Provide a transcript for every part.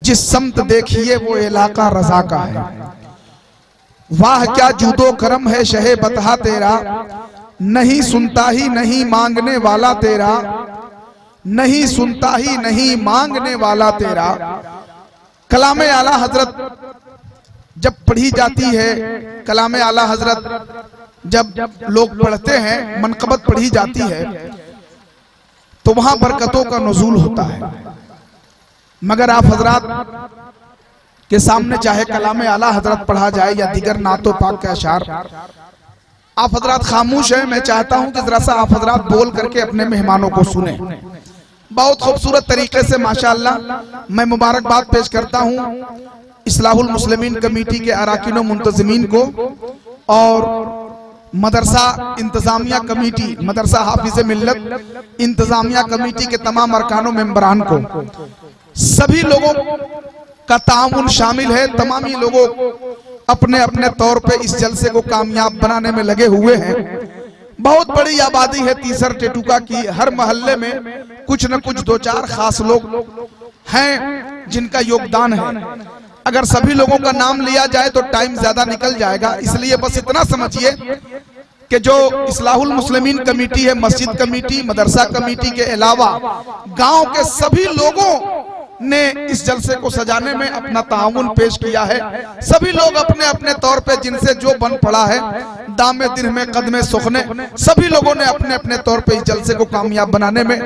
जिस समत देखिए वो इलाका रजा का है। वाह क्या जूदो करम है शहे बतहा तेरा, नहीं सुनता ही नहीं मांगने वाला तेरा, नहीं सुनता ही नहीं मांगने वाला तेरा। कलामे आला हजरत जब पढ़ी जाती है, कलामे आला हजरत जब लोग पढ़ते हैं, मनकबत पढ़ी जाती है, तो वहां बरकतों का नुज़ूल होता है। मगर आप हजरात के सामने चाहे कलामे आला हजरत पढ़ा जाए या दीगर नातो पाक के अशार, आप हजरात खामोश हैं। मैं चाहता हूं कि जरा सा आप हजरात बोल करके अपने मेहमानों को सुने। बहुत खूबसूरत तरीके से माशाअल्लाह मैं मुबारकबाद पेश करता हूं इस्लाहुल मुस्लिमीन कमेटी के अराकीन मुंतज़मीन को और मदरसा इंतजामिया कमेटी, मदरसा हाफिज़े मिल्लत इंतजामिया कमेटी के तमाम अरकानों मेंबरान को। सभी लोगों का ताउन शामिल है। तमामी लोगों अपने अपने तौर पे इस जलसे को कामयाब बनाने में लगे हुए हैं। बहुत बड़ी आबादी है तीसर टेटुका की। हर मोहल्ले में कुछ न कुछ दो चार खास लोग हैं जिनका योगदान है। अगर सभी लोगों का नाम लिया जाए तो टाइम ज्यादा निकल जाएगा, इसलिए बस इतना समझिए कि जो इस्लाहुल मुस्लिमीन कमेटी है, मस्जिद कमेटी, मदरसा कमेटी के अलावा गांव के सभी लोगों ने इस जलसे को सजाने में अपना ताउन पेश किया है। सभी लोग अपने अपने तौर पे जिनसे जो बन पड़ा है, दामे दिन में कदमे सुखने, सभी लोगों ने अपने अपने तौर पे इस जलसे को कामयाब बनाने में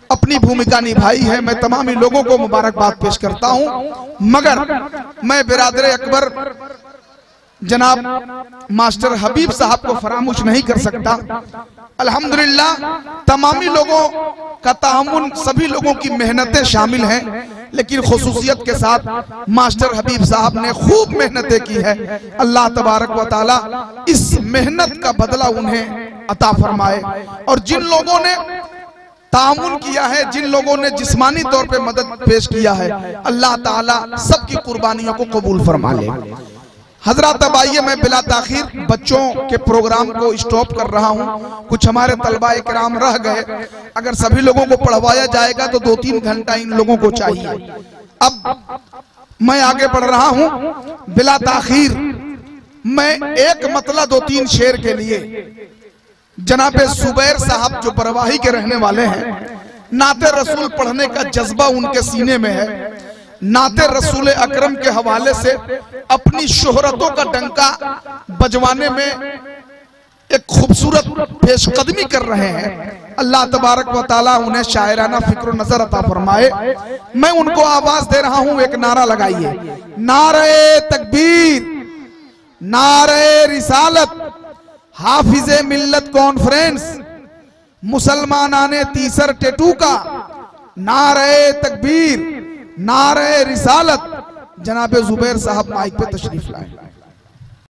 अपनी भूमिका निभाई है। मैं तमाम लोगों को मुबारकबाद पेश करता हूं। मगर मैं बिरादर अकबर जनाब मास्टर हबीब साहब को फरामोश नहीं कर सकता। अल्हम्दुलिल्लाह तमामी लोगों का तामुन, सभी लोगों की मेहनतें शामिल हैं, लेकिन खुसूसियत के साथ मास्टर हबीब साहब ने खूब मेहनतें की है। अल्लाह तबारक व तआला इस मेहनत का बदला उन्हें अता फरमाए। और जिन लोगों ने तामुन किया है, जिन लोगों ने जिस्मानी तौर पे मदद पेश किया है, अल्लाह ताला सबकी कुर्बानियों को कबूल फरमा ले। हजरत अब आइए, मैं बिला ताखीर बच्चों के प्रोग्राम को स्टॉप कर रहा हूं। कुछ हमारे तलबा इकराम रह गए, अगर सभी लोगों को पढ़वाया जाएगा तो 2-3 घंटा इन लोगों को चाहिए। अब मैं आगे बढ़ रहा हूं बिला ताखीर। मैं एक मतलब 2-3 शेर के लिए जनाबे जुबैर साहब जो बरवाही के रहने वाले हैं, नाते रसूल पढ़ने का जज्बा उनके सीने में है। नाते रसूल अकरम के हवाले से अपनी शोहरतों का डंका बजवाने में एक खूबसूरत पेशकदमी कर रहे हैं। अल्लाह तबारक व तआला उन्हें शायराना फिक्र नजर अता फरमाए। मैं उनको आवाज दे रहा हूं, एक नारा लगाइए। नारे तकबीर, नारे रिसालत, हाफिजे मिल्लत कॉन्फ्रेंस, मुसलमानाने तीसर टेटुका, नारे तकबीर, नारे रिसालत। जनाबे जुबैर साहब माइक पे तशरीफ लाए।